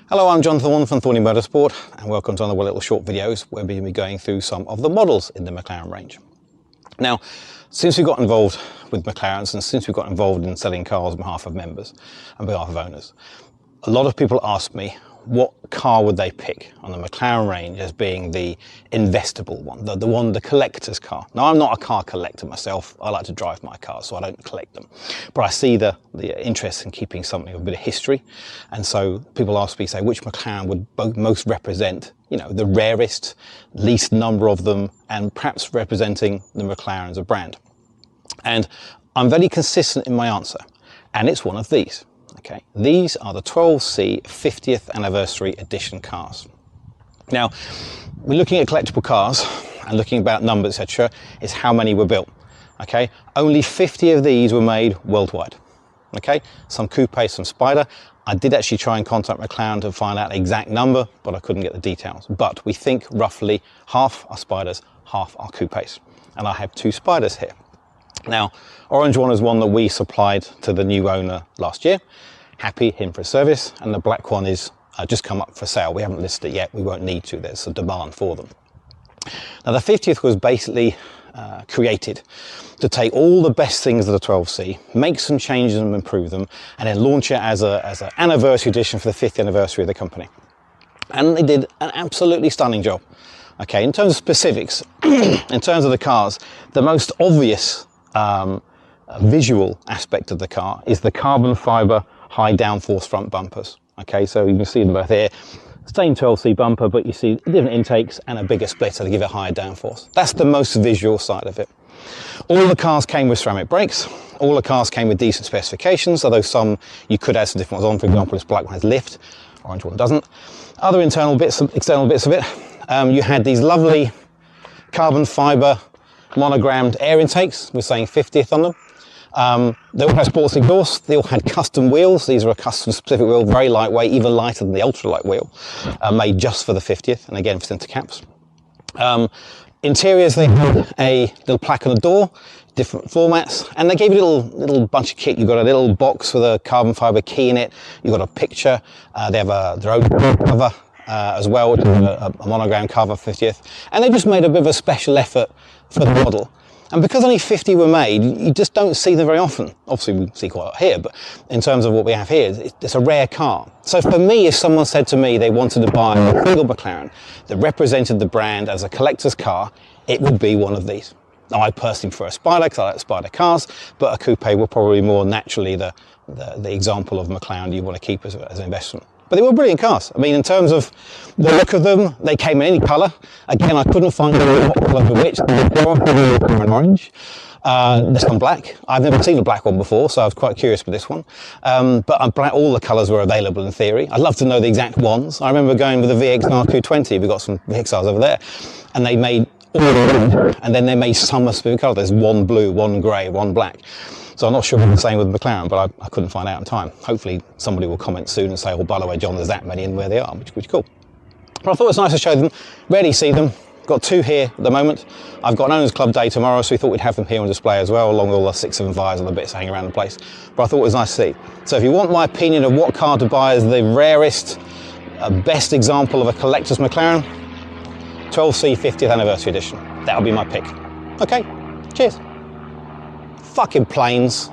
Hello, I'm John Thorne from Thorny Motorsport, and welcome to another little short videos where we'll be going through some of the models in the McLaren range. Now, since we got involved with McLarens and since we got involved in selling cars on behalf of members and behalf of owners, a lot of people ask me what car would they pick on the McLaren range as being the investable one, the collector's car. Now, I'm not a car collector myself. I like to drive my cars, so I don't collect them. But I see the interest in keeping something with a bit of history. And so people ask me, say, which McLaren would most represent, you know, the rarest, least number of them, and perhaps representing the McLaren as a brand. And I'm very consistent in my answer, and it's one of these. Okay, these are the 12C 50th anniversary edition cars. Now, we're looking at collectible cars and looking about numbers, etc., is how many were built. Okay, only 50 of these were made worldwide. Okay, some coupe, some Spider. I did actually try and contact McLaren to find out the exact number, but I couldn't get the details. But we think roughly half are Spiders, half are coupes. And I have two Spiders here. Now, orange one is one that we supplied to the new owner last year. Happy him for service, and the black one is just come up for sale. We haven't listed it yet. We won't need to. There's a demand for them. Now, the 50th was basically created to take all the best things of the 12C, make some changes and improve them, and then launch it as an anniversary edition for the 50th anniversary of the company. And they did an absolutely stunning job. Okay, in terms of specifics, in terms of the cars, the most obvious visual aspect of the car is the carbon fiber high downforce front bumpers. Okay, so you can see them both here. Same 12C bumper, but you see different intakes and a bigger splitter to give it higher downforce. That's the most visual side of it. All the cars came with ceramic brakes. All the cars came with decent specifications, although some you could add some different ones on. For example, this black one has lift, orange one doesn't. Other internal bits, external bits of it, you had these lovely carbon fiber monogrammed air intakes. We're saying 50th on them. They all had sports exhaust. They all had custom wheels. These are a custom specific wheel, very lightweight, even lighter than the ultralight wheel, made just for the 50th, and again for center caps. Interiors, they had a little plaque on the door, different formats, and they gave you a little bunch of kit. You've got a little box with a carbon fiber key in it. You've got a picture. They have their own cover as well, which is a monogram cover, 50th, and they just made a bit of a special effort for the model. And because only 50 were made, you just don't see them very often. Obviously, we see quite a lot here, but in terms of what we have here, it's a rare car. So for me, if someone said to me they wanted to buy a single McLaren that represented the brand as a collector's car, it would be one of these. Now, I personally prefer a Spider because I like Spider cars, but a coupe will probably more naturally the example of McLaren you want to keep as an investment. But they were brilliant cars. I mean, in terms of the look of them, they came in any colour. Again, I couldn't find what colour for which. They were orange. This one black. I've never seen a black one before, so I was quite curious with this one. But all the colours were available in theory. I'd love to know the exact ones. I remember going with a VXR 220. We've got some VXRs over there. And they made all the red, and then they made some specific colour. There's one blue, one grey, one black. So I'm not sure if it's the same with McLaren, but I couldn't find out in time. Hopefully somebody will comment soon and say, oh, by the way, John, there's that many and where they are, which is cool. But I thought it was nice to show them. Rarely see them. Got two here at the moment. I've got an Owners Club Day tomorrow, so we thought we'd have them here on display as well, along with all the 675s and the bits hanging around the place. But I thought it was nice to see. So if you want my opinion of what car to buy as the rarest, best example of a collector's McLaren, 12C 50th Anniversary Edition. That'll be my pick. Okay, cheers. Fucking planes.